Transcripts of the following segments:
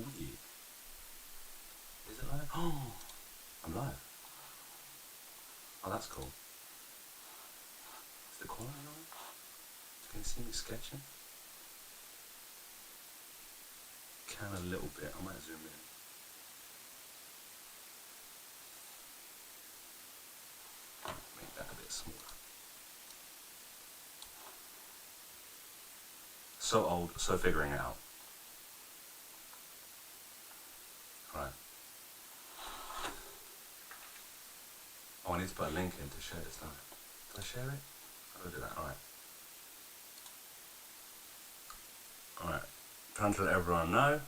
Oh yeah. Is it live? Oh, I'm live. Oh, that's cool. Is the quality on? Can you see me sketching? Can a little bit. I might zoom in. Make that a bit smaller. So old, so figuring it out. Alright. Oh, I need to put a link in to share this, don't I? Did I share it? How do I do that? Alright. Alright. Trying to let everyone know.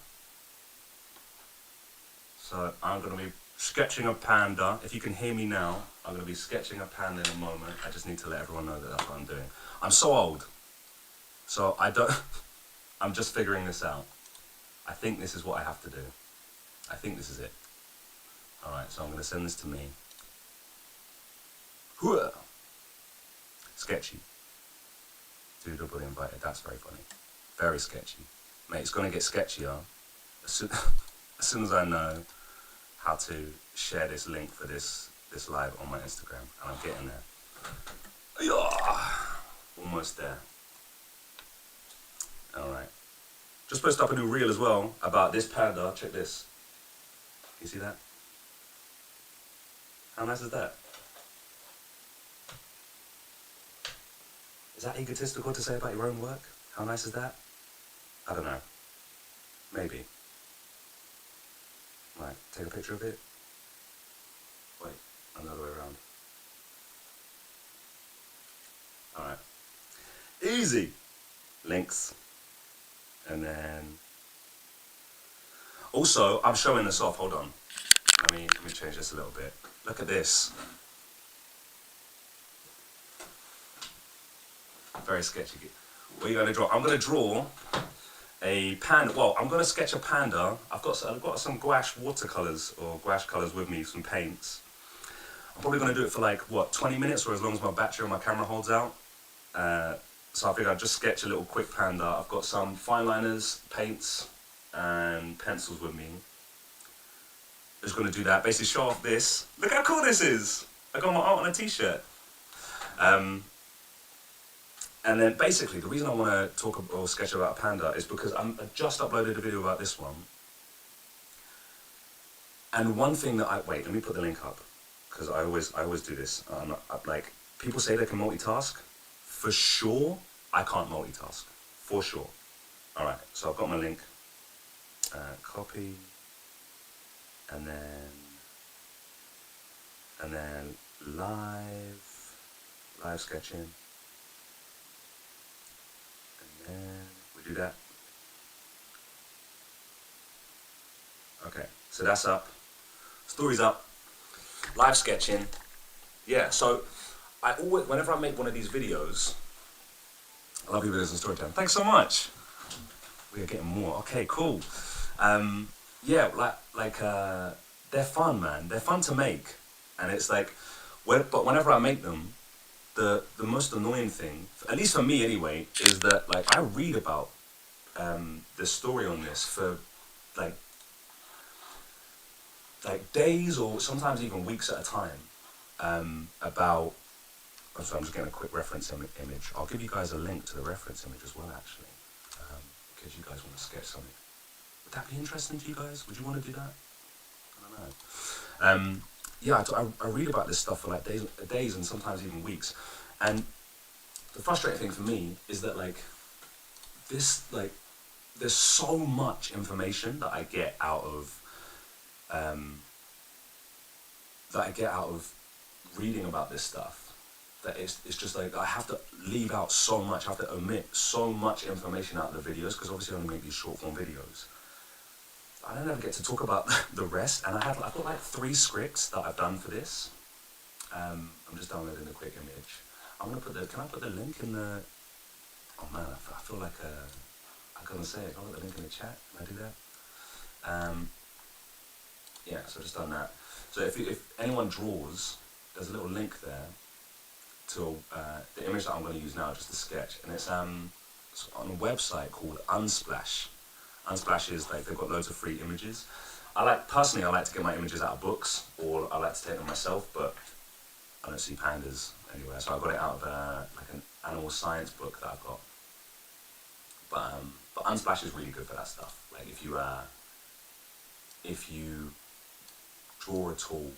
So I'm going to be sketching a panda. If you can hear me now, I'm going to be sketching a panda in a moment. I just need to let everyone know that that's what I'm doing. I'm so old. So I don't... I'm just figuring this out. I think this is what I have to do. I think this is it. Alright, so I'm going to send this to me. Sketchy. Doodleable invited. That's very funny. Very sketchy. Mate, it's going to get sketchier as soon as I know how to share this link for this live on my Instagram. And I'm getting there. Almost there. Alright. Just posted up a new reel as well about this panda. Check this. You see that? How nice is that? Is that egotistical to say about your own work? How nice is that? I don't know. Maybe. Right, take a picture of it. Wait, another way around. Alright. Easy! Links. And then... Also, I'm showing this off, hold on. Let me change this a little bit. Look at this. Very sketchy. What are you going to draw? I'm going to draw a panda. Well, I'm going to sketch a panda. I've got some gouache watercolors or gouache colors with me, some paints. I'm probably going to do it for like, what, 20 minutes or as long as my battery on my camera holds out. So I think I'll just sketch a little quick panda. I've got some fine liners, paints, and pencils with me. Just going to do that. Basically show off this. Look how cool this is. I got my art on a t-shirt. And then basically, the reason I want to talk or sketch about a panda is because I just uploaded a video about this one. And one thing that wait, let me put the link up. Because I always do this. Like, people say they can multitask. For sure, I can't multitask. For sure. Alright, so I've got my link. Copy. And then live sketching. And we do that. Okay, so that's up. Story's up. Live sketching. Yeah, so I always, whenever I make one of these videos, I love your videos and story time. Thanks so much. We are getting more. Okay, cool. Yeah, they're fun, man. They're fun to make, and it's like, but whenever I make them, the most annoying thing, at least for me anyway, is that like I read about the story on this for like days or sometimes even weeks at a time. About, so I'm just getting a quick reference image. I'll give you guys a link to the reference image as well, actually, in case you guys want to sketch something. Would that be interesting to you guys? Would you want to do that? I don't know. Yeah, I read about this stuff for like days and sometimes even weeks. And the frustrating thing for me is that like this, like, there's so much information that I get out of reading about this stuff, that it's just like I have to leave out so much, I have to omit so much information out of the videos, because obviously I only make these short form videos. I don't ever get to talk about the rest, and I've got like 3 scripts that I've done for this. I'm just downloading a quick image. I'm gonna put can I put the link in the, oh man, I feel like I'm gonna say it, can I put the link in the chat? Can I do that? Yeah, so I've just done that. So if anyone draws, there's a little link there to the image that I'm gonna use now, just a sketch, and it's on a website called Unsplash. Unsplash is like they've got loads of free images. Personally, I like to get my images out of books, or I like to take them myself, but I don't see pandas anywhere. So I got it out of like an animal science book that I've got. But Unsplash is really good for that stuff. Like if you draw a tool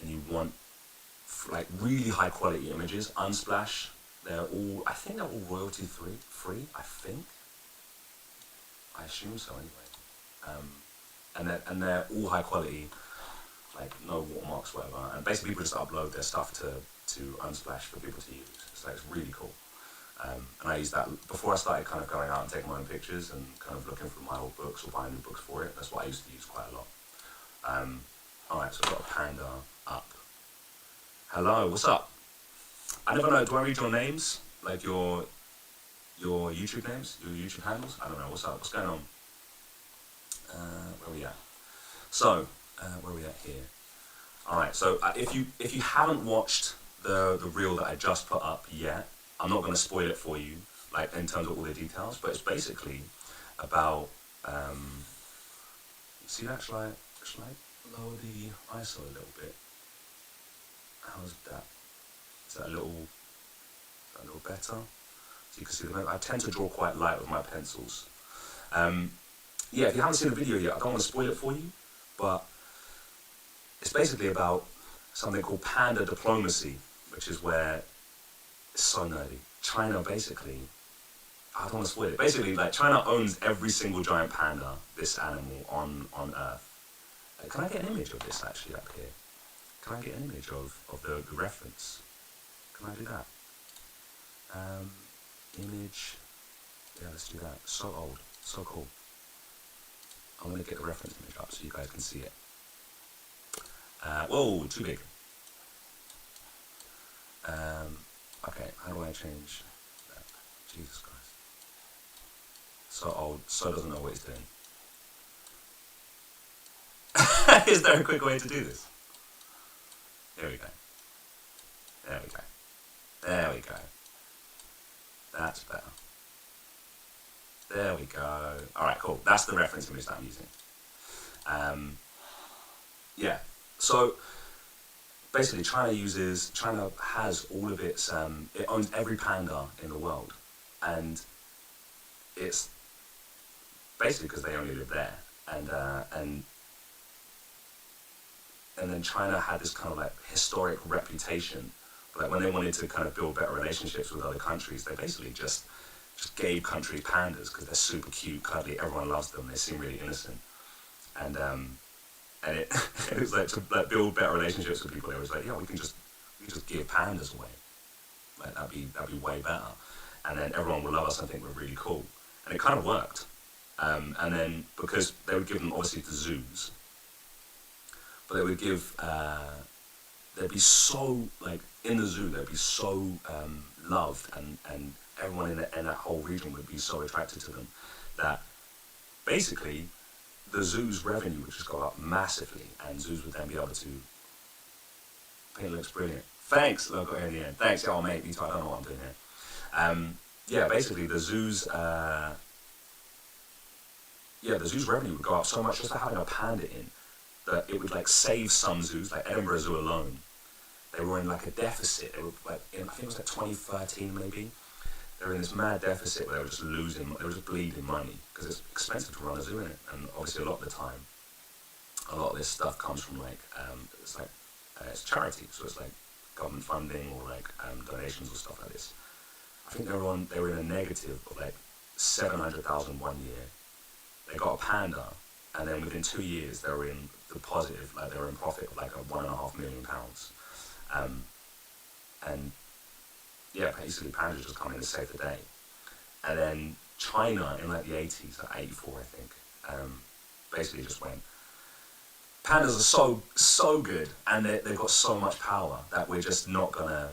and you want like really high quality images, Unsplash, I think they're all royalty free, I think. I assume so anyway. And they're all high quality, like no watermarks, whatever. And basically people just upload their stuff to Unsplash for people to use. It's really cool. And I used that before I started kind of going out and taking my own pictures and kind of looking through my old books or buying new books for it. That's what I used to use quite a lot. Alright, so I've got a panda up. Hello, what's up? I never know, do I read your names? Like your YouTube names? Your YouTube handles? I don't know, what's up? What's going on? Where are we at? So, where are we at here? Alright, so if you haven't watched the reel that I just put up yet, I'm not going to spoil it for you, like in terms of all the details, but it's basically about, see that, should I lower the ISO a little bit? How's that? Is that a little better? So you can see I tend to draw quite light with my pencils. Yeah, if you haven't seen the video yet, I don't want to spoil it for you, but it's basically about something called Panda diplomacy, which is where it's so nerdy. China basically, I don't want to spoil it. Basically, like China owns every single giant panda, this animal on Earth. Can I get an image of this actually up here? Can I get an image of the reference? Can I do that? Image. Yeah, let's do that. So old, so cool. I'm gonna get the reference image up so you guys can see it. Whoa, too big. Okay, how do I change that? Jesus Christ. So old, so doesn't know what he's doing. Is there a quick way to do this? There we go. There we go. There we go. That's better. There we go. Alright, cool. That's the reference image that I'm using. Yeah. So basically China has all of its, it owns every panda in the world. And it's basically because they only live there. And then China had this kind of like historic reputation. Like when they wanted to kind of build better relationships with other countries, they basically just gave countries pandas because they're super cute, cuddly, everyone loves them, they seem really innocent. And it, it was like to like build better relationships with people, they was like, yeah, we can just give pandas away. Like that'd be way better. And then everyone would love us and think we're really cool. And it kind of worked. And then because they would give them obviously to zoos, but they would give, they'd be so, like, in the zoo, they'd be so loved, and everyone in that whole region would be so attracted to them, that basically the zoo's revenue would just go up massively, and zoos would then be able to, it looks brilliant. Thanks, local here in the end. Thanks, y'all, mate, me too, I don't know what I'm doing here. Yeah, basically the zoo's revenue would go up so much just for having a panda in, that it would like save some zoos, like Edinburgh Zoo alone. They were in like a deficit. They were like I think it was like 2013 maybe. They were in this mad deficit where they were just bleeding money because it's expensive to run a zoo in it. And obviously a lot of the time, a lot of this stuff comes from like it's charity, so it's like government funding or like donations or stuff like this. I think they were in a negative of like 700,000 one year. They got a panda, and then within 2 years they were in the positive, like they were in profit of like £1.5 million. And yeah, basically pandas just come in to save the day. And then China in like the 80s, like 84 I think, basically just went, pandas are so good, and they've got so much power that we're not gonna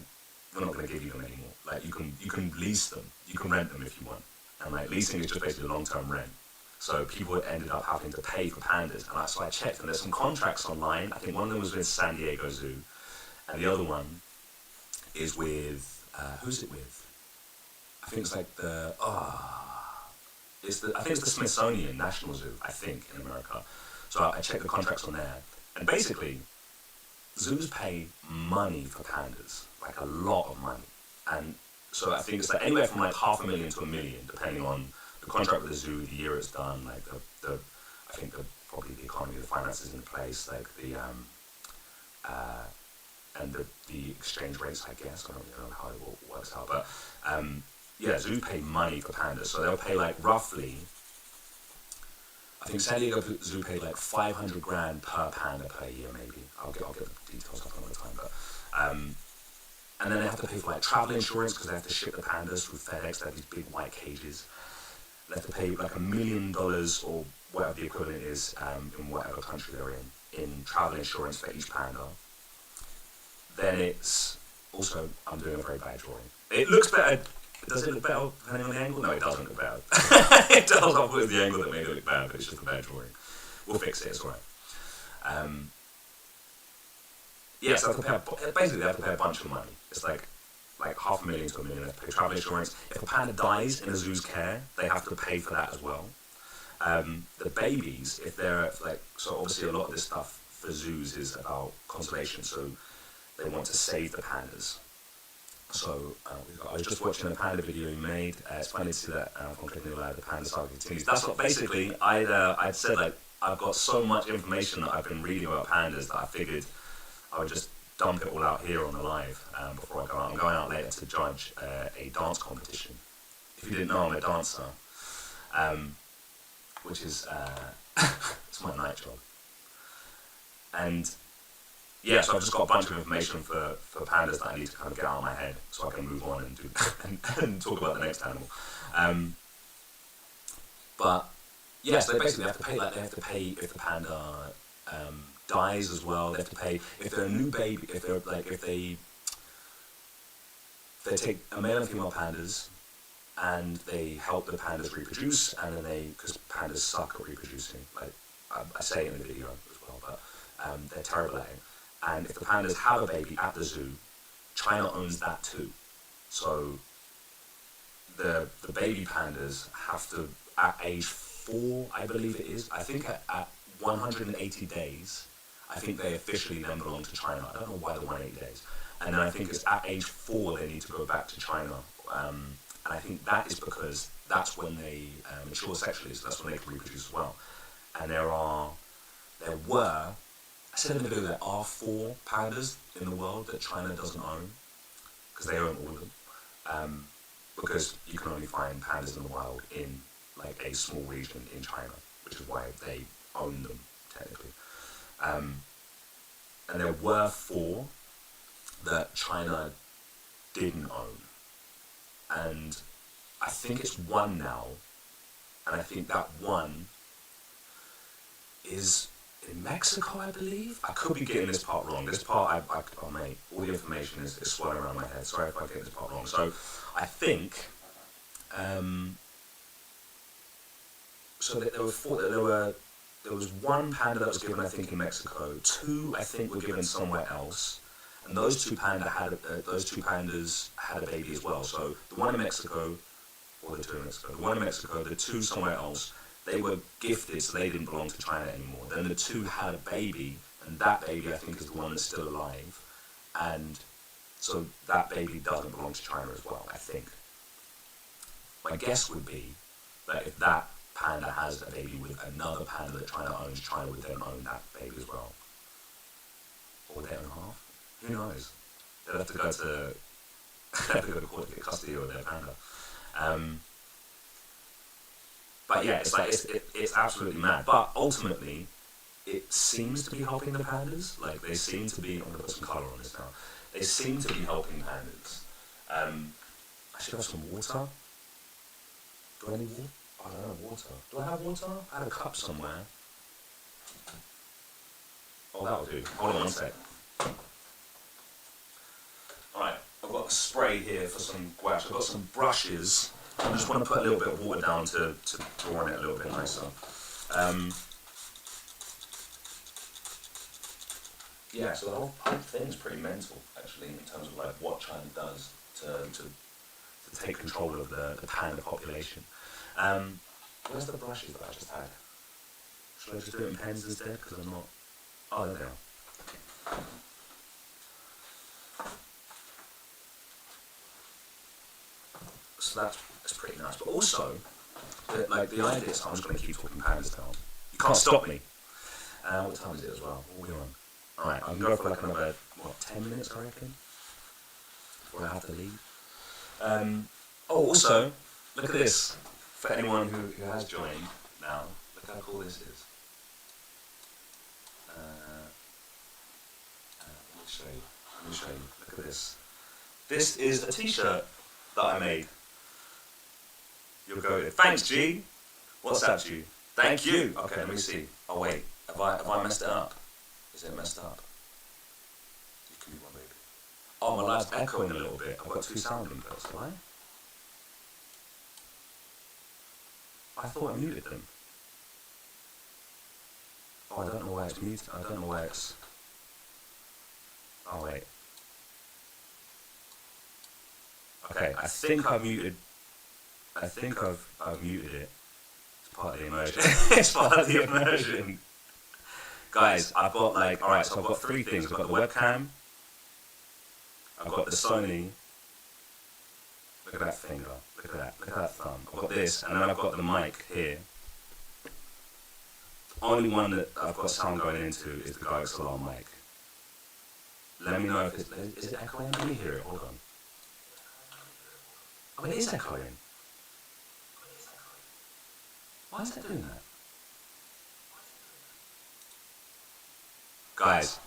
give you them anymore. Like you can lease them, you can rent them if you want, and like leasing is just basically long-term rent. So people ended up having to pay for pandas, and so I checked, and there's some contracts online. I think one of them was with San Diego Zoo, and the other one is with who's it with? I think it's like I think it's the Smithsonian National Zoo, I think, in America. So I checked the contracts on there. And basically, zoos pay money for pandas, like a lot of money. And so I think it's like anywhere from like $500,000 to $1 million, depending on the contract with the zoo, the year it's done, like I think probably the economy, the finances in place, like and the exchange rates, I guess. I don't really know how it all works out, but yeah, zoos pay money for pandas, so they'll pay like roughly. I think San Diego Zoo paid like $500,000 per panda per year, maybe. I'll get the details up another time, but and then they have to pay for like travel insurance because they have to ship the pandas through FedEx. They have these big white cages. They have to pay like $1 million or whatever the equivalent is in whatever country they're in travel insurance for each panda. Then it's also, I'm doing a very bad drawing. It looks better. Does it look better depending on the angle? No, it doesn't look bad. It does. I'll put the angle that made it look bad, but it's just a bad drawing. We'll fix it. It's alright. Yeah, so basically they have to pay a bunch of money. It's like $500,000 to $1 million. They have to pay travel insurance. If a panda dies in a zoo's care, they have to pay for that as well. The babies, if they're like, so obviously a lot of this stuff for zoos is about conservation. So they want to save the pandas. So I was just watching a panda video you made. It's funny to see that from clicking the panda saga continues. That's what basically I'd said, like, I've got so much information that I've been reading about pandas that I figured I would just dump it all out here on the live before I go out. I'm going out later to judge a dance competition. If you didn't know, I'm a dancer, which is it's my night job. And yeah, so I've just got a bunch of information for pandas that I need to kind of get out of my head so I can move on and do and talk about the next animal. But yeah, so they basically have to pay. Like, they have to pay if the panda dies as well. They have to pay if they're a new baby. If they take a male and female pandas and they help the pandas reproduce, and then because pandas suck at reproducing. Like I say in the video as well, but they're terrible at it. And if the pandas have a baby at the zoo, China owns that too. So the baby pandas have to, at age 4, I believe it is, I think at 180 days, I think they officially then belong to China. I don't know why the 180 days. And then I think it's at age 4 they need to go back to China. And I think that is because that's when they mature sexually, so that's when they can reproduce as well. And there were, I said in the video, there are 4 pandas in the world that China doesn't own, because they own all of them. Because you can only find pandas in the wild in like a small region in China, which is why they own them technically. And there were 4 that China didn't own, and I think it's 1 now, and I think that 1 is in Mexico, I believe. I could be getting this part wrong. This part, oh mate, all the information is swirling around my head. Sorry if I get this part wrong. So I think, so that there were 4. There was 1 panda that was given, I think, in Mexico. 2, I think, were given somewhere else, and those two pandas had a baby as well. So the one in Mexico, or the 2 in Mexico, the one in Mexico, the 2 somewhere else. They were gifted, so they didn't belong to China anymore. Then the 2 had a baby, and that baby, I think, is the one that's still alive. And so that baby doesn't belong to China as well, I think. My guess would be that if that panda has a baby with another panda that China owns, China would then own that baby as well. Or would they own half? Who knows? They'd have to go to court to get custody of their panda. But yeah, it's like it's absolutely mad. But ultimately, it seems to be helping the pandas. Like, they seem to be. I'm gonna put some colour on this now. They seem to be helping pandas. I should have some water. Do I need water? I don't have water. Do I have water? I had a cup somewhere. Oh, that'll do. Hold on one sec. Alright, I've got a spray here for some gouache. I've got some brushes. I just want to put a little bit of water down to draw on it a little bit nicer. Yeah, so the whole thing is pretty mental, actually, in terms of like what China does to take control of the panda population. Where's the brushes that I just had? Should I just do it in pens instead? Because I'm not... Oh, there they are. So that's pretty nice. But also, the idea, so I'm just going to keep talking pandas now. You can't stop me. What time is it as well? What are we on? Alright, I can go for like another, 10 minutes, I reckon? Before I have to leave. Also, look at this. For anyone who has joined now, look how cool this is. Let me show you. Look at this. This is a t-shirt that I made. You'll go, thanks G. What's that G? Thank you. Okay, let me see. Oh wait, have I messed it up? Is it messed up? You can be one baby. Oh, my live's echoing a little bit. I've got 2 sound inputs. Have I thought I muted them. Oh, I don't know why it's muted. I don't know why it's... Oh wait. Okay, I think I've muted it. It's part of the immersion. It's part of the immersion. Guys, I've got alright, so I've got 3 things. I've got the webcam, I've got the Sony, look at that finger, look at that thumb. I've got this, and then I've got the mic here. The only one that I've got sound going into is the Galaxy Alarm mic. Let me know if is it echoing? Let me hear it, hold on. Oh, it is echoing. Why is it doing that? Guys.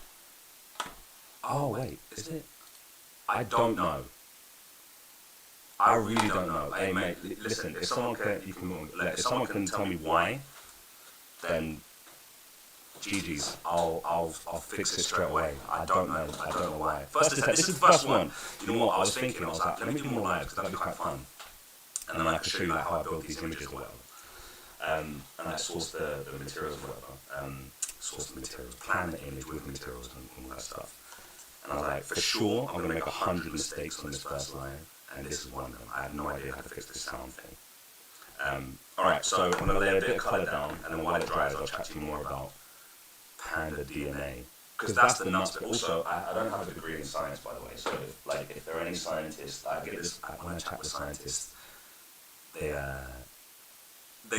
Oh wait, is it? I don't know. I really don't know. Hey mate, listen, if someone can tell me why, then GG's. I'll fix it straight away. I don't know why. This is the first one. You know what? I was like, let me do more lives because that'd be quite fun. And then I can show you how I build these images or whatever. And I source the materials or whatever. Source the materials, plan the image with the materials and all that stuff. And I was like, for sure, I'm going to make 100 mistakes on this first line, and this is one of them. I have no idea how to fix this sound thing. Alright, so I'm going to lay a bit of colour down, and then while it dries, I'll chat to you more about Panda DNA. Because that's the nuts bit. Also, I don't have a degree in science, by the way, so if there are any scientists, when I chat with scientists, they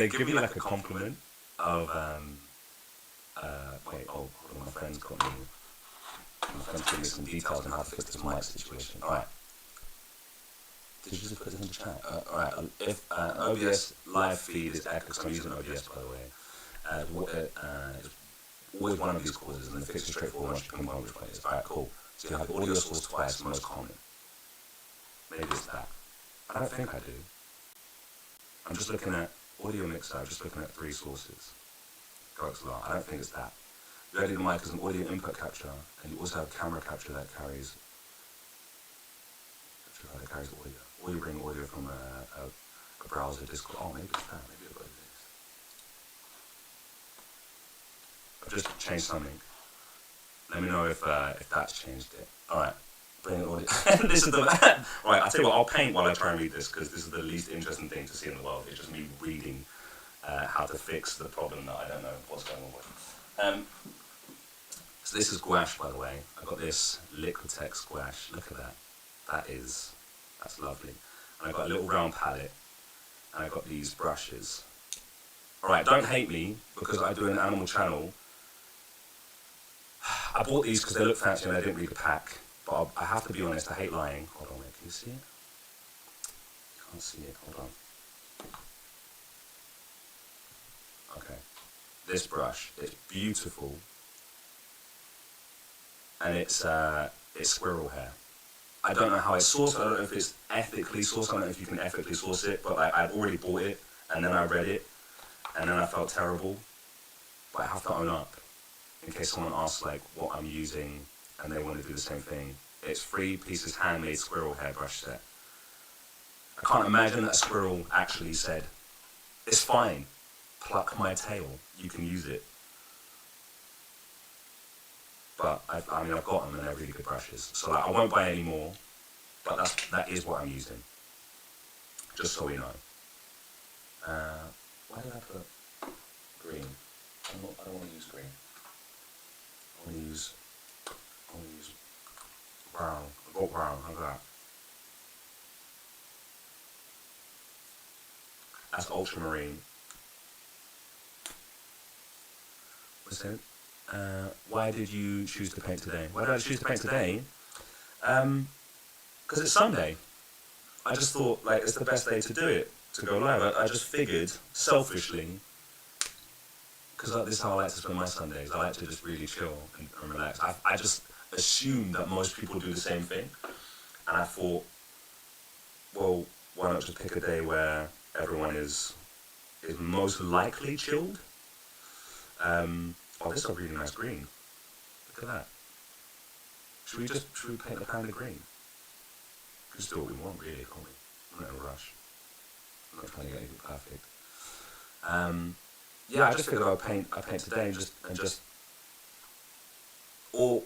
give me like a compliment of, wait, hold on, my friend's giving me some details on how to fix this mic situation. Alright. Did you just put this in the chat? Alright, if OBS live feed is echo, because I'm using OBS by the way, it's always one of these causes, and the fix is straightforward once you pinpoint which one it is. Alright, cool. So you have audio source twice, most common. Maybe it's that. I don't think I do. I'm just looking at audio mixer, I'm just looking at 3 sources. I don't think it's that. The idea of the mic is an audio input capture, and you also have camera capture that carries audio. Or you bring audio from a browser, Discord. Oh, maybe it's that. Maybe it's what it is. I've just changed something. Let me know if that's changed it. All right, bring audio. This is the right. I tell you what, I'll paint while I try and read this because this is the least interesting thing to see in the world. It's just me reading how to fix the problem that I don't know what's going on with. So this is gouache, by the way. I've got this Liquitex gouache. Look at that. That's lovely. And I've got a little round palette, and I've got these brushes. All right, don't hate me because I do an animal channel. I bought these because they look fancy and I didn't read the pack. But I have to be honest, I hate lying. Hold on, wait, can you see it? You can't see it. Hold on. Okay, this brush, it's beautiful, and it's squirrel hair. I don't know how it's sourced, I don't know if it's ethically sourced, I don't know if you can ethically source it, but I'd already bought it, and then I read it, and then I felt terrible, but I have to own up, in case someone asks what I'm using, and they want to do the same thing. It's 3 pieces handmade squirrel hair brush set. I can't imagine that a squirrel actually said, it's fine. Pluck my tail, you can use it. But I've got them and they're really good brushes. So I won't buy any more, but that is what I'm using. Just so we know. Why did I put green? I don't want to use green. I want to use brown. I've got brown, how's that? That's ultramarine. What's that? Why did you choose to paint today? Why did I choose to paint today? Because it's Sunday. I just thought, like, it's the best day to do it, to go live. I just figured, selfishly, because this is how I like to spend my Sundays. I like to just really chill and relax. I just assumed that most people do the same thing. And I thought, well, why not just pick a day where everyone is most likely chilled? Oh, this is a really nice green. Look at that. Should we paint the panda green? We can just do what we want, really, can't we? I'm not in a rush. I'm not trying to get anything perfect. Yeah, I just figured I'd paint today and just. Or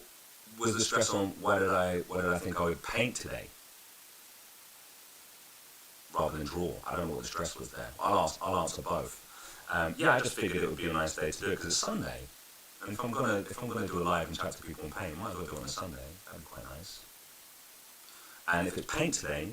was the stress on why did I think I would paint today rather than draw? I don't know what the stress was there. I'll answer both. Yeah, I just figured it would be a nice day to do it because it's Sunday. And if I'm gonna do a live and chat to people and paint, might as well do it on a Sunday. That'd be quite nice. And if it's paint today,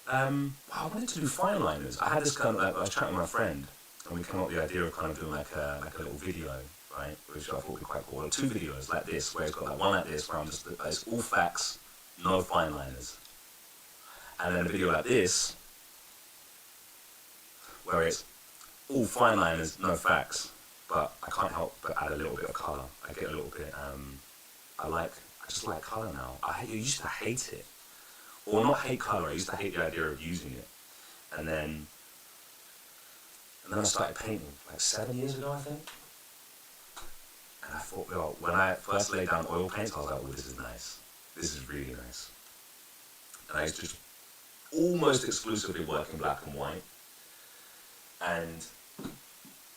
I wanted to do fine liners. I had this kind of, I was chatting with my friend, and we came up with the idea of kind of doing like a little video, right? Which I thought would be quite cool. Or 2 videos like this, where it's got like one like this, where I'm just, it's all facts, no fine liners. And then a video like this, where it's all fine liners, no facts. But I can't help but add a little bit of colour. I get a little bit, I just like colour now. I used to hate it. Or not hate colour, I used to hate the idea of using it. And then I started painting, like 7 years ago, I think. And I thought, well, when I first laid down oil paints, I was like, oh, this is nice. This is really nice. And I used to just almost exclusively work in black and white. And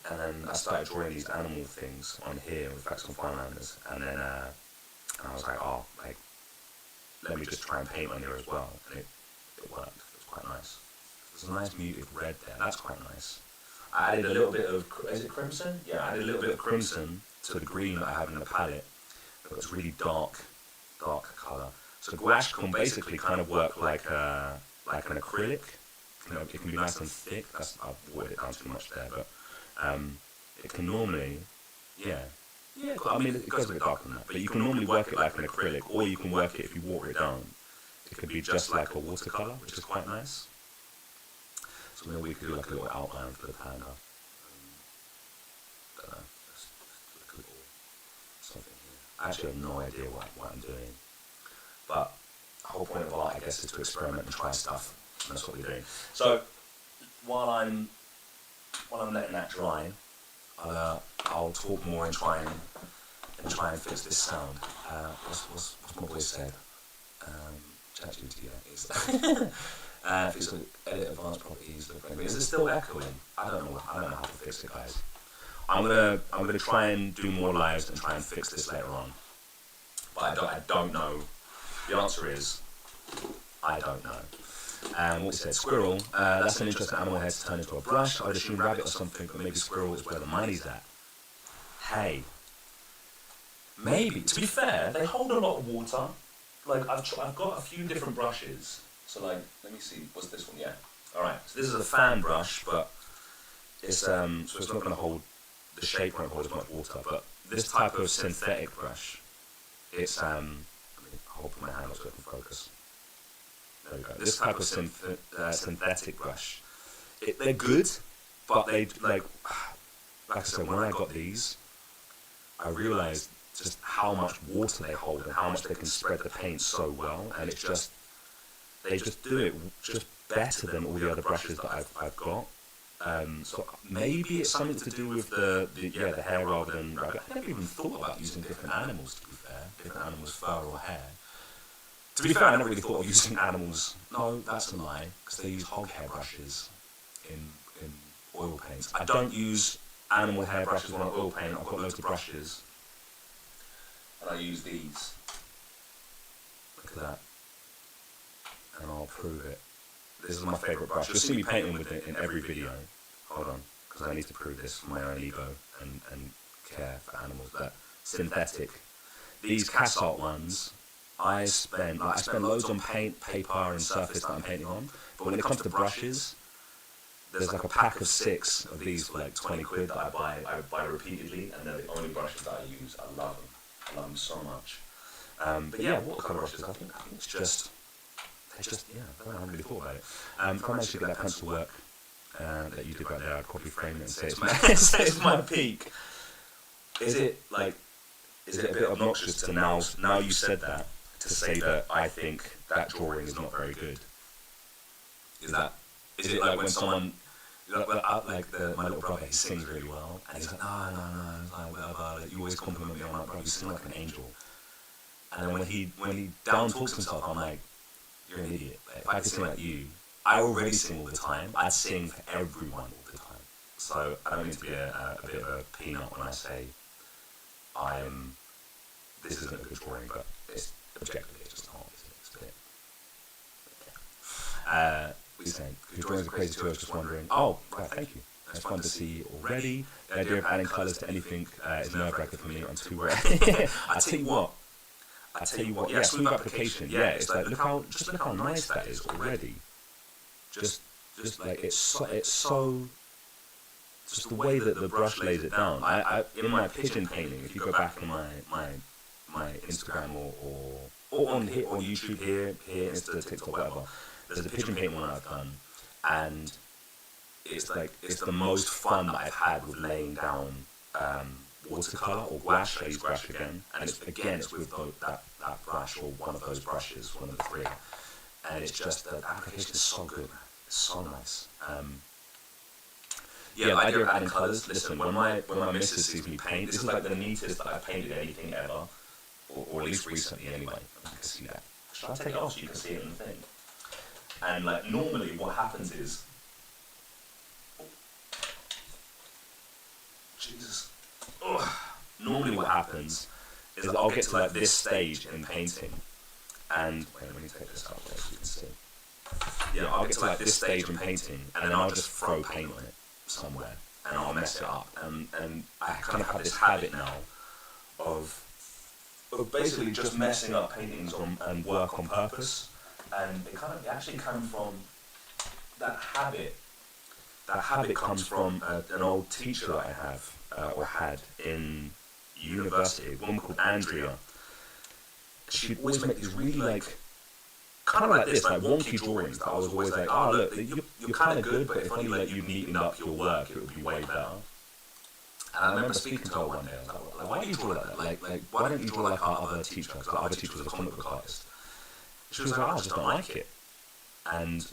then I started drawing these animal things on here with facts and fine liners. And then I was like, oh, like, let me just try and paint on here as well. And it worked. It was quite nice. There's a nice muted red there. That's quite nice. I added a little bit of, is it crimson? Yeah, I added a little bit of crimson to the green that I have in the palette. It was really dark colour. So gouache can basically kind of work like an acrylic. You know, it can be nice and thick. I've watered it down too much there, but it can normally, yeah, I mean, it goes a bit darker than that, but you can normally work it like an acrylic, or you can work it if you water it down. It could be just like a watercolour, which is quite nice. So maybe we could do like a little outline for the panda. Don't know, just like a little something here. I actually have no idea what I'm doing, but the whole point of art, I guess, is to experiment and try stuff, and that's what we're doing. So while I'm letting that dry, I'll talk more and try and fix this sound. What's my boy said? ChatGPT is. Fix it, edit advanced properties. Is it still echoing? I don't know how to fix it, guys. I'm gonna try and do more lives and try and fix this later on. But I don't know. The answer is I don't know. What we said, squirrel, that's an interesting animal hair to turn into a brush. I would assume rabbit or something, but maybe squirrel is where the money's at. Hey, maybe. To be fair, they hold a lot of water. Like, I've got a few different brushes. So like, let me see, what's this one? Yeah. Alright, so this is a fan brush, but it's, so it's not gonna hold, the shape won't hold as much water, but this type of synthetic brush, it's, I mean, I'll put my hand up so I can focus. There we go. This type of synthetic brush, they're good, but they, like I said, when I got these, I realized just how much water they hold and how much they can spread the paint so well, and it's just, they just do it just better than all the other brushes that I've got. So maybe it's something to do with the hair rather than rabbit. I never even thought about using different animals, to be fair, different animals' fur or hair. To be fair, I never really thought of using animals. No, that's a lie, because they use hog hair brushes in oil paints. I don't use animal hair brushes when I oil paint. I've got loads of brushes, and I use these. Look at that. And I'll prove it. This is my favourite brush. You'll see me painting with it in every video. Hold on. because I need to prove this for my own ego and care for animals, that synthetic. These cast art ones, I spend loads on paint, paper and surface that I'm painting on, but when it comes to brushes, there's like a pack of 6 of these for like 20 quid that I buy repeatedly, and they're the only brushes that I use. I love them. I love them so much. But yeah, watercolour brushes, I think it's just, I haven't really thought about it. If I manage to get that pencil work that you did right there, I'd probably frame it and say it's my peak. Is it a bit obnoxious to now you said that, to say that I think that drawing is not very good? Is it like when someone, my little brother, he sings really well, and he's like, no, it's like, whatever, like, you always compliment me, I'm like, bro, you sing like an angel. And then when he down talks himself, I'm like, you're an idiot. Like, if I could sing like you, I already sing all the time, I'd sing for everyone all the time. So I don't mean to be a bit of a peanut when I say this isn't a good drawing, but it's objectively, it's just not, it's a bit, yeah. What are you saying? Your drawings are crazy too, I was just wondering. Oh, right, thank you. It's fun to see already. The idea of adding colours to anything is nerve-wracking for me. I'm too rare. I tell you what, yeah, smooth application, yeah, it's like, look how nice that is already. Just like, it's so, just the way that the brush lays it down. I in my pigeon painting, if you go back on my Instagram or on YouTube here, Insta, TikTok, whatever, there's a pigeon painting one I've done, and it's the most fun that I've had with laying down watercolor or gouache. I use gouache again, and it's with that brush or one of those brushes, one of the 3, and it's just the application is so good, man. It's so nice. Yeah, the idea of adding colours. Listen, when my missus sees me paint, this is like the neatest that I've painted anything ever, or at least recently anyway. I can see that. Should I take it off so you can see it in the thing? And like normally, what happens is, normally what happens is that I'll get to like this stage in painting, and wait, let me take this out there so you can see. Yeah, I'll get to like this stage in painting, and then I'll just throw paint on it somewhere, and I'll mess it up. And I kind of have this habit now of basically just messing up paintings and work on purpose. And it actually comes from that habit. That habit comes from an old teacher that I have or had in university, a woman called Andrea. She'd always make these really like, kind of like this, like wonky drawings that I was always like, oh look, you're kind of good, but if only like you neatened up your work, it would be way better. And I remember speaking to her one day, I was like, why do you draw like that? Like why don't you draw like our other teacher? Because our other teacher was a comic book artist. She was like, oh, I just don't like it. And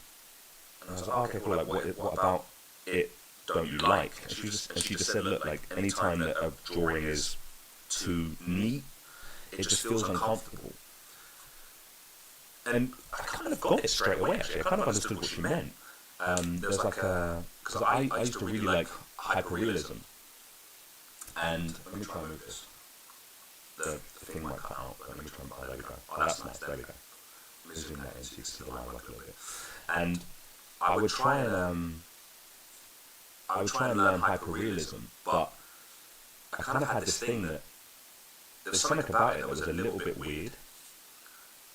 I was like, oh, okay, cool, like what about it don't you like? And she just said, look, like anytime that a drawing is too neat, it just feels uncomfortable. And I kind of got it straight away, actually. I kind of understood what she meant. There's like because I used to really like hyperrealism. And let me try and move this. The thing might cut out, but let me try and, there we go. Oh, that's nice, there we go. Let me zoom that in so you can see the line like a little bit. And I would try and learn hyperrealism, but I kind of had this thing that there was something about it that was a little bit weird,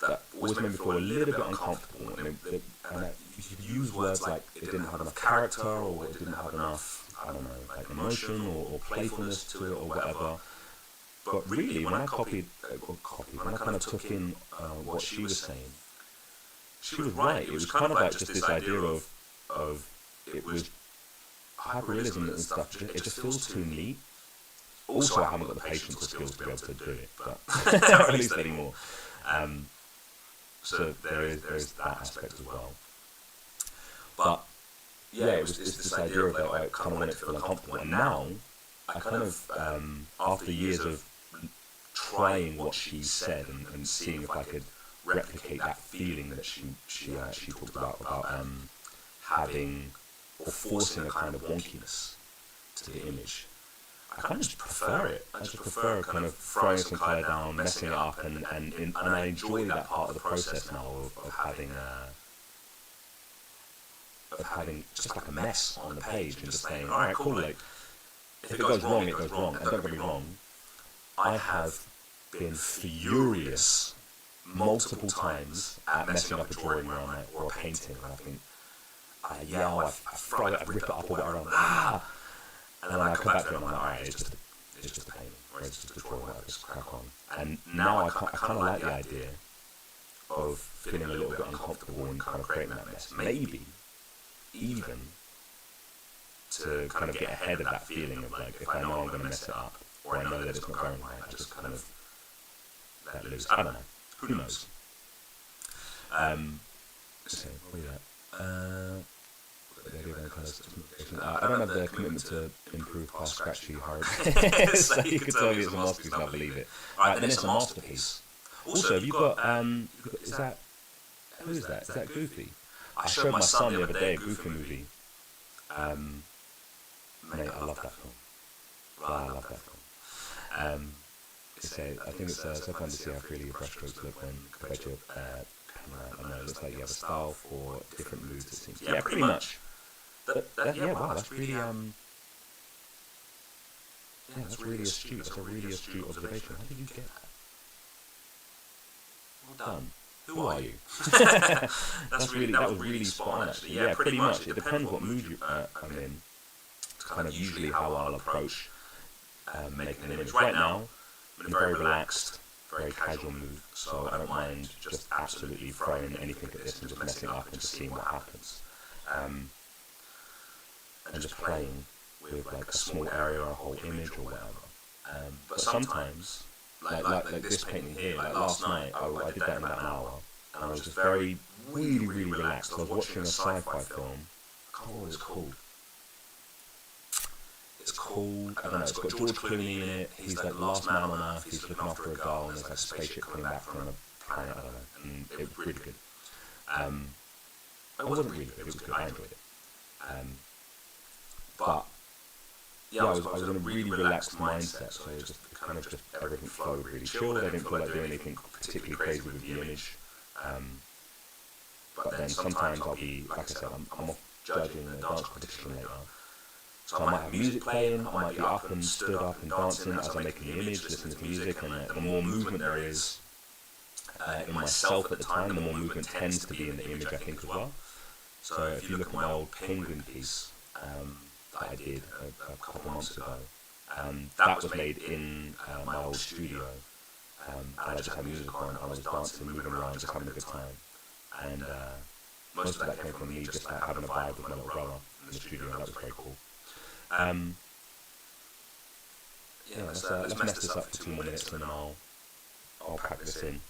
that always made me feel a little bit uncomfortable. And you could use words like it didn't have enough character, or it didn't have enough, I don't know, like emotion or playfulness to it or whatever. But really, when I when I kind of took in what she was saying, she was right. It was kind of like just this idea of it was hyperrealism and stuff. It just feels too neat. Also, I haven't got the patience or skills to be able to do it, but at least anymore. So there is that aspect as well. But yeah, it's this idea of that I kind of want it to feel uncomfortable. And now, I kind of, after years of trying what she said and seeing if I could replicate that feeling that she talked about having or forcing a kind of wonkiness to the image, I kind of just prefer it. I just prefer kind of throwing some colour down, messing it up, and I enjoy that part of the process now of having of having just like a mess on the page and just saying, all right, cool, like, if it goes wrong, it goes wrong. And don't get me wrong, I have been furious multiple times at messing up a drawing where I'm like, or a painting, and I think, I yell, I throw it, I rip it up, or whatever, and then I come back to it and I'm like, alright, it's just a painting, or it's just a drawing, whatever, just crack on. And now I kind of like the idea of feeling a little bit uncomfortable and kind of creating that mess. Maybe even to kind of get ahead of that feeling of like, if I know I'm going to mess it up, or I know that it's not going right, I just kind of let loose. I don't know. Who knows? Let's see, what are you at? I don't have the commitment to improve past scratchy hard. So you can tell me it's a masterpiece and I believe it. Alright, then it's a masterpiece. Also, have you got, is that, who is that? Is that Goofy? I showed my son the other day a Goofy movie. Mate, I love that film. I love that film. I think it's so fun to see how freely your brushstrokes look when compared to a pen. I know it looks like you have a style for different moods, it seems. Yeah, pretty much. Yeah, wow, that's really, that's really astute. That's a really astute observation. How did you get that? Well done. Who are you? That was really spot on, actually. Yeah, pretty much. It depends what mood I'm in. It's kind of usually how I'll approach making an image. Right now, I'm in a very relaxed, very casual mood, so I don't mind just absolutely throwing anything at this and just messing up and just seeing what happens. And just playing with like a small area or a whole image or whatever. But sometimes, like this painting here, like last night, I did that in about an hour, and I was just really relaxed. I was watching a sci-fi film. I can't remember what it's called. It's called, I don't know, it's got George Clooney in it. He's like the last man on Earth. He's looking after a girl, and there's like a spaceship coming back from a planet, I don't know. And it was really good. It wasn't really good, it was good. I enjoyed it. But yeah, I was in a really relaxed mindset, so it just kind of just everything flowed really chilled. I didn't feel like doing anything particularly crazy with the image. But then sometimes I'll be, like I said, I'm off judging a dance competition later. So I might have music playing, I might be up and stood up and dancing as I'm making the image, listening to music, and the more movement there is in myself at the time, the more movement tends to be in the image, I think, as well. So if you look at my old penguin piece that I did a couple months ago, that was made in my old studio, and I just had music on, and I was dancing, moving around, just having a good time. And most of that came from me just having a vibe with my little brother in the studio, and that was very cool. Let's mess this up for 2 more minutes and then I'll pack this in.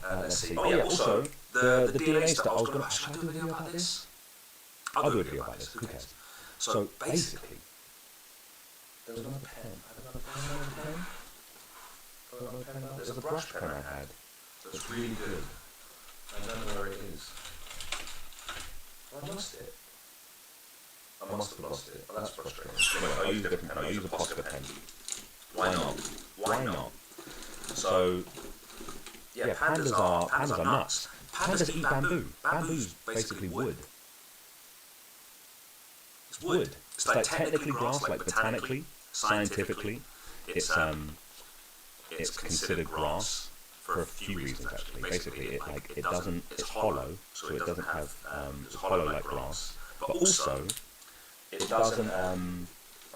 Let's see. Oh yeah, also, the DNA stuff, I was going to, should I do a video about this? I'll do a video about this, who cares? So basically, there was another pen. There's a brush pen I had that's really good. I don't know where it is. I lost it. I must have lost it. That's frustrating. Anyway, I'll use a different pen. I'll use a Posca pen. Why not? Why not? So, yeah, pandas are nuts. Pandas eat bamboo. Bamboo's basically wood. It's wood. It's like technically grass, like botanically, scientifically, it's considered grass for a few reasons actually. Basically, it's hollow, so it doesn't have it's hollow like grass, but also it doesn't. I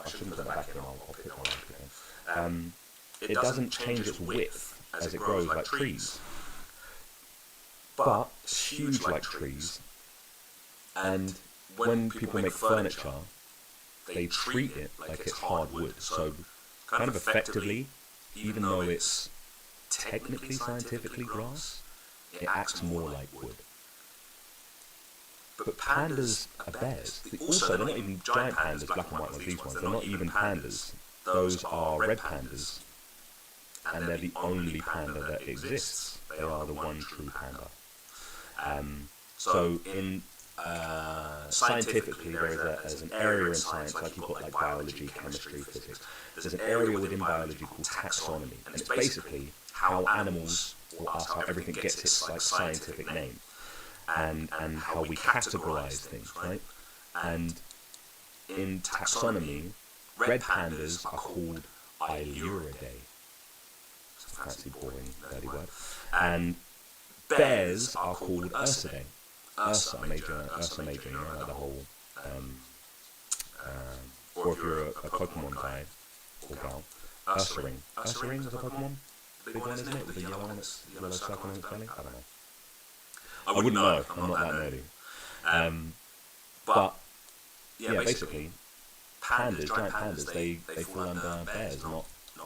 shouldn't put that back in. I'll pick that one up again. It doesn't change its width as it grows like trees, but it's huge like trees. And when people make furniture, they treat it like it's hard wood. So kind of effectively, even though it's technically scientifically grass, it acts more like wood. But pandas are bears. Also, they're not even giant pandas, black and white ones, these ones. They're not even pandas. Those are red pandas. And they're the only panda that exists. They are the one true panda. So in scientifically, there's an area in science, like you've got like biology, chemistry, physics. There's an area within biology called taxonomy, and it's basically how animals, or us, how everything gets its like scientific name. and how we categorize things, right? And in taxonomy, red pandas are called Ailuroidae. It's a fancy, boring, nerdy word. And bears are called Ursidae. Ursa major, you know, like the whole. Or if you're a Pokemon guy or gal, Ursaring. Ursaring is a Pokemon? The big one, isn't it? With the yellow one, it's the yellow circle on its belly? I don't know. I wouldn't know. I'm not that nerdy. But yeah, basically, pandas, giant pandas, they fall under bears, not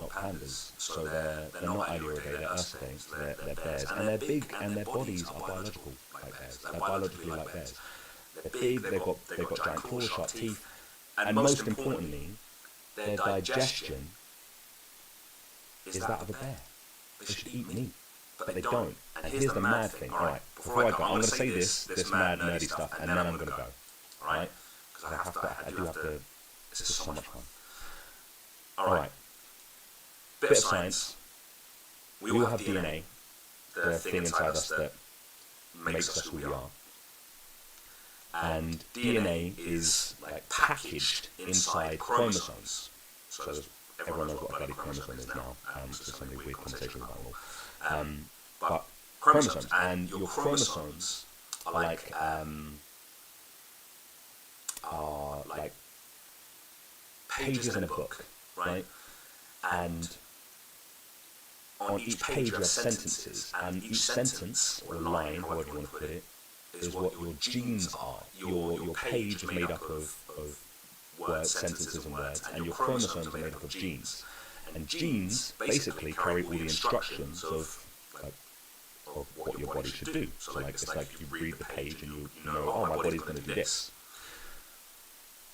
pandas. So they're not Ailuroidae, they're Ursidae, so they're bears. And they're big, and their bodies are biological like bears. They're biologically like bears. They're big, they've got giant claws, sharp teeth, and most importantly, their digestion is that of a bear. They should eat meat, but they don't. And here's the mad thing. All right, before I go, I'm going to say this mad nerdy stuff, and then I'm going to go. All right, because I do have to. This is so much fun. All right, bit of science. We all have DNA, the thing inside us that makes us who we are. And DNA is like packaged inside chromosomes. So everyone knows what a bloody chromosome is now. So there's so many weird conversations about it all. But chromosomes, and your chromosomes are like pages in a book, right? And on each page you have sentences, and each sentence or line, however you want to put it, is what your genes are. Your page is made up of words, sentences and words, and your chromosomes are made up of genes. And genes basically carry all the instructions of what your body should do. So like it's like you read the page and you know, oh, my body's going to do this.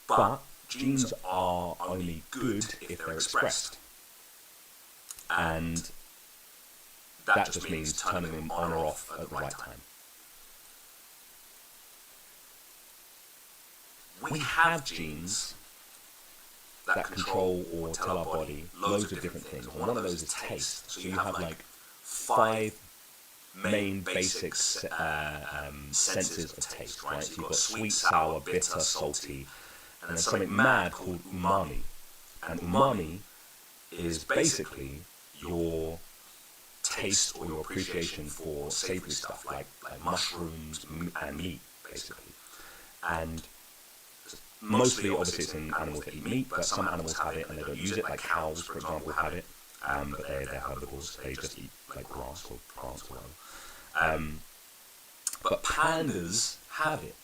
But genes are only good if they're expressed. And that just means turning them on or off at the right time. We have genes that control or tell our body loads of different things. One of those is taste. So you have like 5 main basic senses of taste, right? So you've got sweet, sour, bitter, salty, and then something mad called umami. And umami is basically your taste or your appreciation for savory stuff like mushrooms and meat, basically. And mostly, obviously, it's in animals that eat meat, but some animals have it and they don't use it, like cows, for example, have it, but they're herbivores, they just eat like grass or plants or whatever. But pandas have it,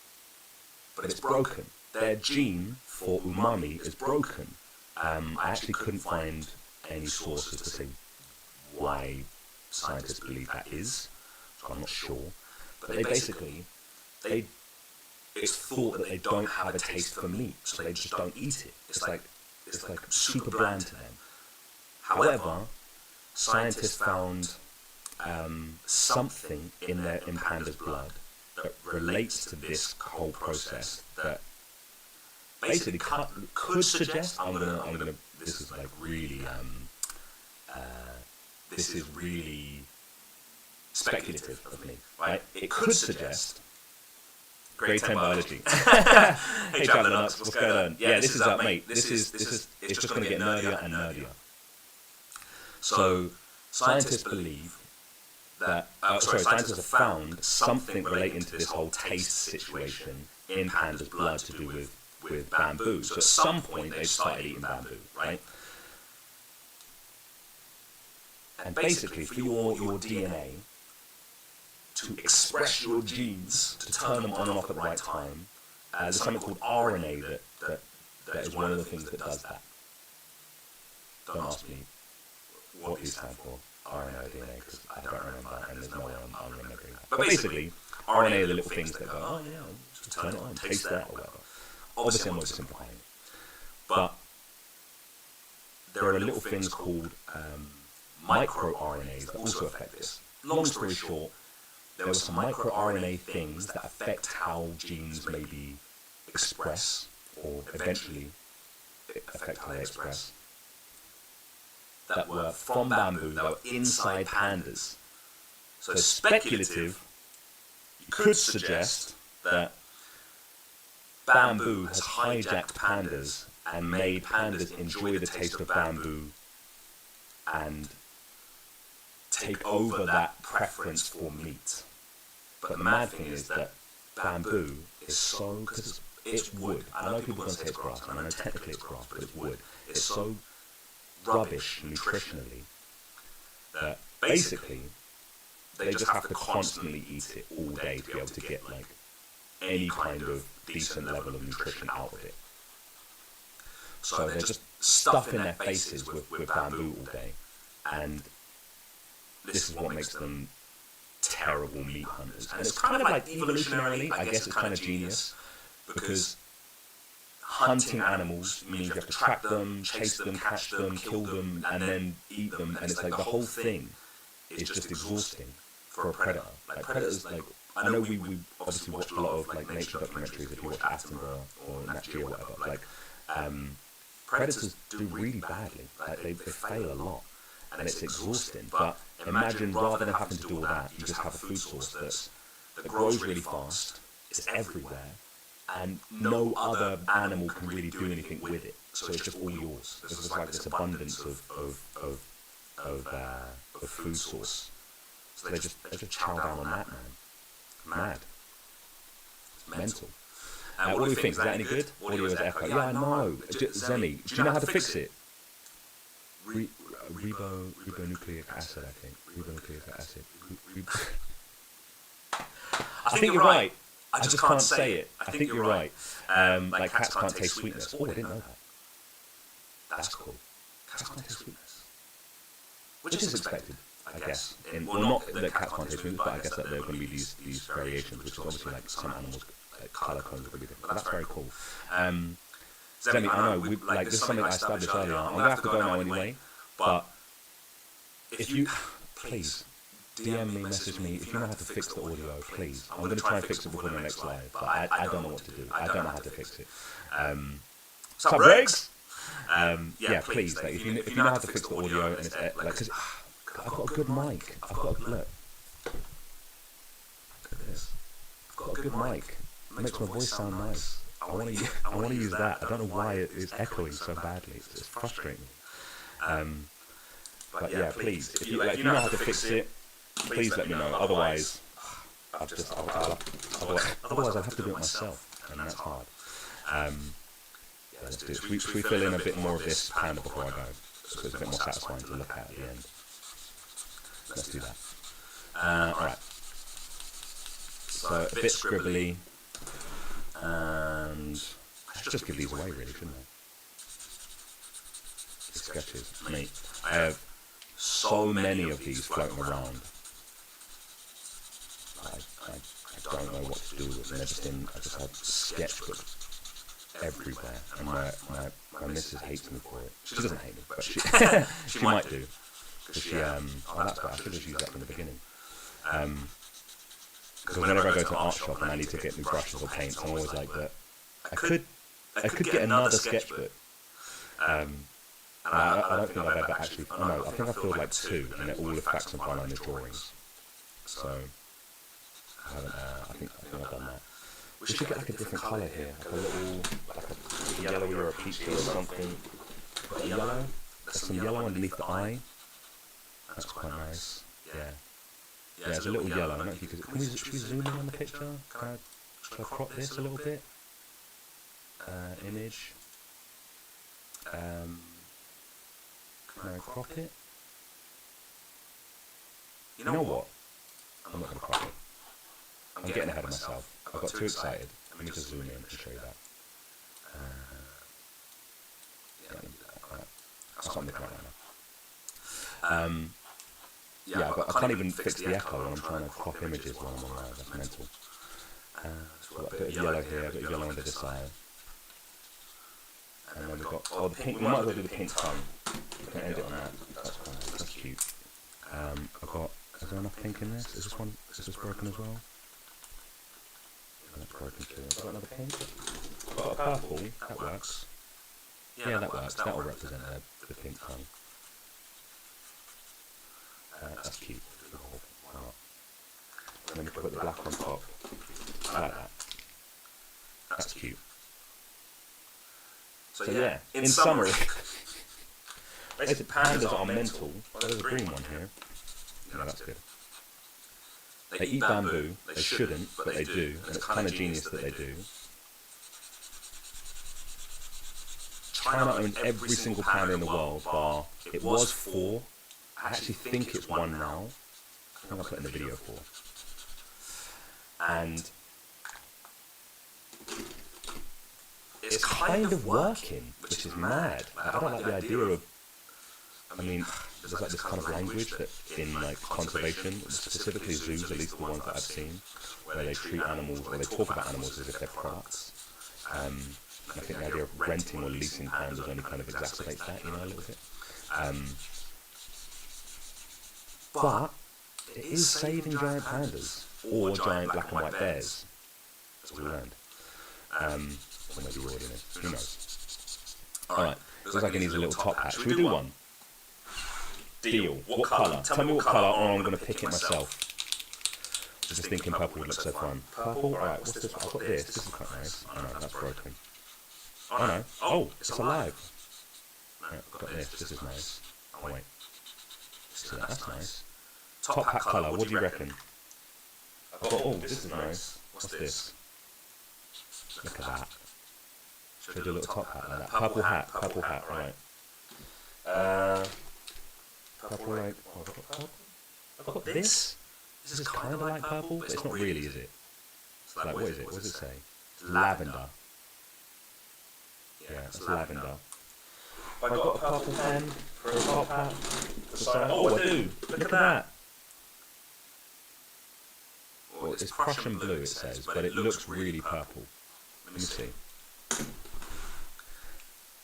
but it's broken. Their gene for umami is broken. I actually couldn't find any sources to say why scientists believe that is, so I'm not sure. But they basically, it's thought that they don't have a taste for meat, so they just don't eat it. It's like super bland to them. However, scientists found something in panda's blood that relates to this whole process that basically could suggest. I'm gonna. This is like really. This is really speculative of me, right? It could suggest. Grade 10 biology. Hey, Traveller Nuts, what's going on? Yeah, this is up, mate. This is. It's just going to get nerdier and nerdier. So, scientists believe that. Scientists have found something relating to this whole taste situation in pandas' blood to do with bamboo. So, at some point, they've started eating bamboo, right? And basically, for your DNA to express your genes, to turn them on and off at the right time, there's something called RNA that is one of the things that does that. Don't ask me what these stand for, RNA or DNA, because I don't remember, and there's no way I'm remembering that. But basically, RNA are the little things that go, oh yeah, just turn it on, taste that, or whatever. Obviously, I'm oversimplifying it. But there are little things called microRNAs that also affect this. Long story short, there were some microRNA things that affect how genes maybe express, or eventually affect how they express, that were from bamboo, that were inside pandas. So speculative, you could suggest that bamboo has hijacked pandas and made pandas enjoy the taste of bamboo and take over that preference for meat. But the mad thing is that bamboo is so, because it's wood. I know people are going to say it's grass, and I know technically it's grass, but it's wood. It's so rubbish nutritionally that basically they just have to constantly eat it all day to be able to get like any kind of decent level of nutrition out of it. So they're just stuffing their faces with bamboo all day, and this is what makes them terrible meat hunters. And it's kind of like evolutionarily, I guess it's kind of genius, because hunting animals means you have to track them, chase them, catch them, kill them, and then eat them, and it's like the whole thing is just exhausting for a predator. Like predators, like, I know we obviously watch a lot of like nature documentaries, if you watch Attenborough or Nat Geo or whatever, like predators do really badly, like they fail a lot, and it's exhausting. But imagine, rather than having to do all that, you just have a food source that grows really fast, it's everywhere, and no other animal can really do anything with it. So it's just all yours. There's just like this abundance of food source. So they just chow down on that, man. Mad. It's mental. What do you think? Is that any good? Audio is echo. Yeah, I know. Zemi, do you know how to fix it? Ribonucleic acid, I think. Ribonucleic acid. I think you're right. I just can't say it. I think you're right. Like cats can't taste sweetness. Oh, I didn't know that. That's cool. Cats can't taste sweetness. Which is expected, I guess. Well, not that cats can't taste sweetness, but I guess that there are going to be these variations, which is obviously like some animals' colour cones are going to be different. But that's very cool. Zemi, I know, like, this is something I established earlier. I'm going to have to go now anyway, but if you, please, DM me, message me, if you know how to fix the audio, please. I'm going to try and fix it before the next live, but I don't know what to do. I don't know how to fix it. What's up, Regs? Yeah, please, like, if you know how to fix the audio, and it's, like, because I've got a good mic. Look at this. I've got a good mic. It makes my voice sound nice. I want to use that. I don't know why it is echoing so badly. It's frustrating me. But yeah, please, if you know how to fix it, please let me know. Otherwise, otherwise I'll have to do it myself, and that's hard. Yeah, let's do it. Should we fill in a bit more of this panda before I go? So it's a bit more satisfying to look at the end. Let's do that. Alright. So, a bit scribbly. And I should just give these away, really, shouldn't I? These sketches. Mate, I have so many of these floating around. I don't know what to do with them. I just have sketchbooks everywhere. And my missus hates me for it. She doesn't hate me, but she might do. Because that's better. I should have used that from the beginning. Because whenever I go to an art shop and I need to get new brushes or paints, I'm always like, but I could get another sketchbook. And I don't think I've ever actually, no, I think I filled like 2, and they're all with facts and fine line drawings. So, I haven't, I think I've done that. We should get like a different colour here, like a little, like a yellow or a peach or something. Got yellow? There's some yellow underneath the eye. That's quite nice. Yeah. Yeah, there's a little yellow. I don't know if you could. Should we zoom in on the picture? Should I crop this a little bit? Image. Can I crop it? You know what? I'm not going to crop it. I'm getting ahead of myself. I got too excited. Let me just zoom in and show you that. Yeah, let me do that. Right. That's what I'm looking at right now. Yeah, I can't even fix the echo when I'm trying to crop images while I'm on live. That's mental. So we've got a bit of yellow here, a bit of yellow under this eye. And then we've got, the pink, we might as well do the pink tongue. We can end it on that. That's fine, that's cute. I've got, is there enough pink in this? Is this broken as well? That's broken too. I've got another pink. I've got a purple, that works. Yeah, that works. That will represent the pink tongue. That's cute. Why not? And then we've put the black on top. I like that. That's cute. So yeah, in summary, basically pandas are mental. Oh, there's a green one here. Yeah, that's good. They eat bamboo. They shouldn't, but they do, and it's kind of genius that they do. China owns every single panda in the world, bar it was 4. I actually think it's 1 now. I think I'll put in the video 4. And it's kind of working, which is mad. I don't like the idea of, I mean, there's like this kind of language that in like conservation, specifically zoos, at least the ones that I've seen, where they treat animals, or they talk about animals as if they're products. I think the idea of renting or leasing pandas only kind of exacerbates that, you know, a little bit. But it is saving giant pandas, or giant black and white bears, as we learned. Or maybe you already know, who knows. Alright, looks like it needs a little top hat. Should we do one? Deal. What colour? Tell me what colour, or I'm going to pick it myself. Just thinking purple would look so fun. Purple? Alright, what's this? I've got this. This is quite nice. Oh no, that's broken. Oh no. Oh, it's alive. Right, I've got this. This is nice. Oh wait. See that? That's nice. Top hat colour, what do you reckon? I've got, oh, this is nice. What's this? Look at that. Should I do a little top hat like that? Purple hat, right. Purple like, oh, I've got purple? I've got this? This is kind of like purple, but it's not really, is it? It's like, what is it? What does it say? Lavender. Yeah, it's lavender. Have I got a purple pen for a top hat? Oh, I do! Look at that! Well, it's Prussian blue, it says, but it looks really purple. Let me see.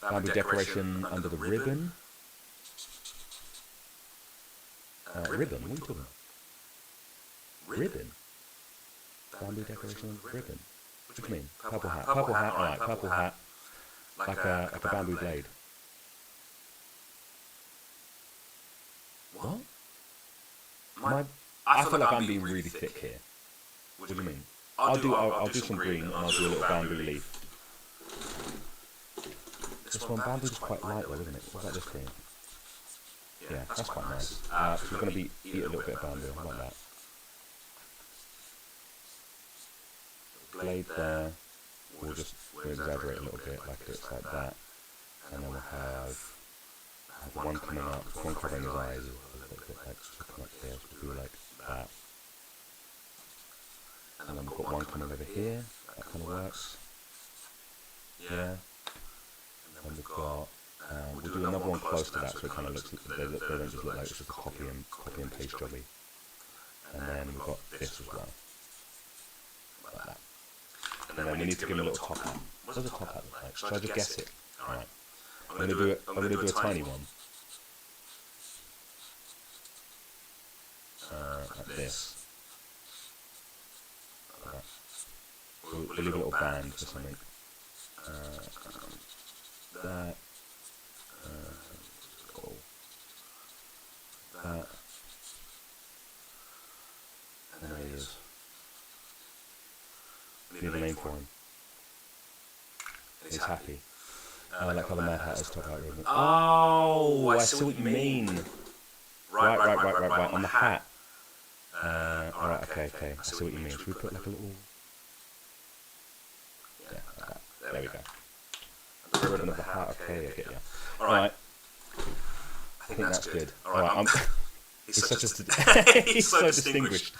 Bamboo decoration under the ribbon. Ribbon? What are you talking about? Ribbon? Bamboo decoration under the ribbon? What do you mean? Purple hat. Purple hat, alright, purple hat. Like a bamboo blade. What? I feel like I'm being really thick here. What do you mean? I'll do some green and I'll do a little bamboo leaf. This one, bamboo's quite light though, isn't it? What about this green? Yeah, that's quite nice. Because we're going to eat a little bit of bamboo, I like that. Blade there. We'll exaggerate a little bit, like it's like that. And then we'll have one coming up, one covering his eyes, a little bit like looking up here, so we'll do like that. And then we've got one coming over here, that kind of works. Yeah. And we've got, we'll do another one close to that so it kind of looks, they don't just look like it's just a copy and paste jobby. And then we've got this as well. Like that. And then we need to give him a little top hat. What does a top hat look like? Should I just guess it? Alright. I'm going to do a tiny one. Like this. Like that. We'll leave a little band for something. That. Cool. That. And there he is. We need a name for him. And he's happy. I like how the Mad Hatter's top hat ribbon. Oh, I see what you mean. Right. On the hat. Alright, okay. I see what you mean. Should we put like a little... Yeah, like that. There we go. The ribbon of the hat, okay, I get you. Alright. I think that's good. Alright, he's so distinguished.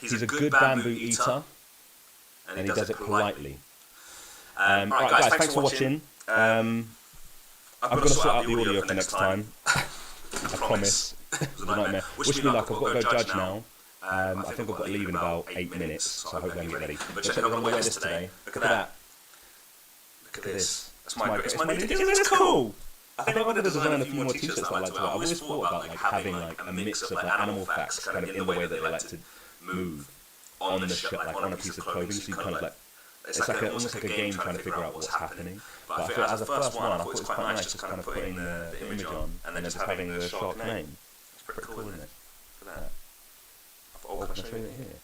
He's a good bamboo eater. And he does it politely. Alright guys, thanks for watching. I'm going to sort out the audio for next time. I promise. It was a nightmare. Wish me luck, I've got to go judge now. I think I've got to leave in about 8 minutes, so I hope I can get ready. But check out the way this today. Look at that. Look at this. That's my new t-shirt. It's cool! I think I'm going to design a few more t-shirts that I like to wear. I've always thought about like having like a mix of like animal facts kind of in the way that they like to move on the shirt, like on a piece of clothing, so you kind of like, it's like almost like a game trying to figure out what's happening. But I feel as a first one, I thought it was quite nice just kind of putting the image on and then just having the shark name. It's pretty cool, isn't it? Look at that. Oh, can I show you it here?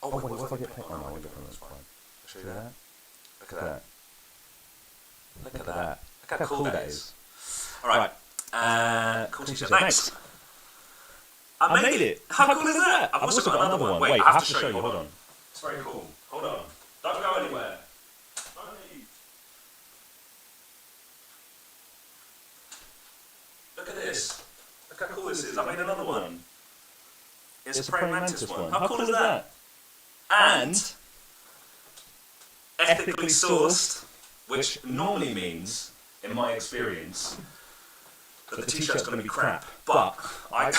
Oh, wait, what if I get paint? Oh, no, I won't get paint, that's fine. show you that. Look at that. Look at that. Look how cool that is. Alright. Cool t-shirt. Thanks. I made it. How cool is that? I've also got another one. Wait, I have to show you. Hold on. It's very cool. Hold on. Don't go anywhere. Don't leave. Look at this. Look how cool this is. I made another one. It's a praying mantis one. How cool is that? And ethically sourced, which normally means, in my experience, that the t-shirt's going to be crap. But I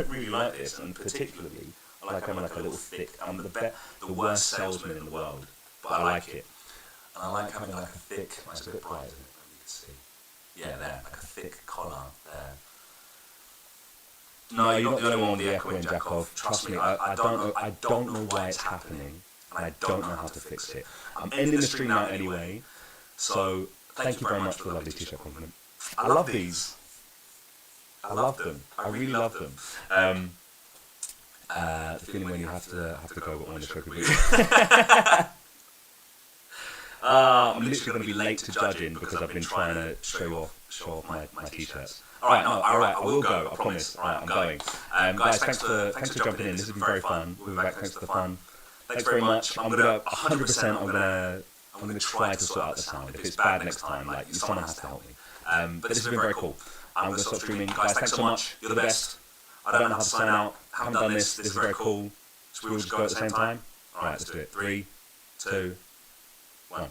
really like this, and particularly I like having like a little thick. I'm the worst salesman in the world, but I like it. And I like having like a thick. It's a bit bright, isn't it? Maybe you can see. Yeah, there, like a thick collar there. No, you're not the only one with the echoing jack off. Trust me, I don't know why it's happening, and I don't know how to fix it. I'm ending the stream now anyway, so thank you very much for the lovely t-shirt compliment. I love these. I love them. I really love them. The feeling when you have to go on the show could be. I'm literally going to be late to judging because I've been trying to show off my t-shirts. Alright, I will go, I promise. Alright, I'm going. Guys, thanks for jumping in. This has been very fun. We'll be back. Thanks for the fun. Thanks very much. I'm gonna 100%. I'm gonna try to sort out the sound. If it's bad next time, like someone has to help me. But this has been very cool. I'm gonna stop streaming. Guys, thanks so much. You're the best. I don't know how to sign out. I haven't done this. This is very cool. So we will just go at the same time. Alright, let's do it. 3, 2, 1.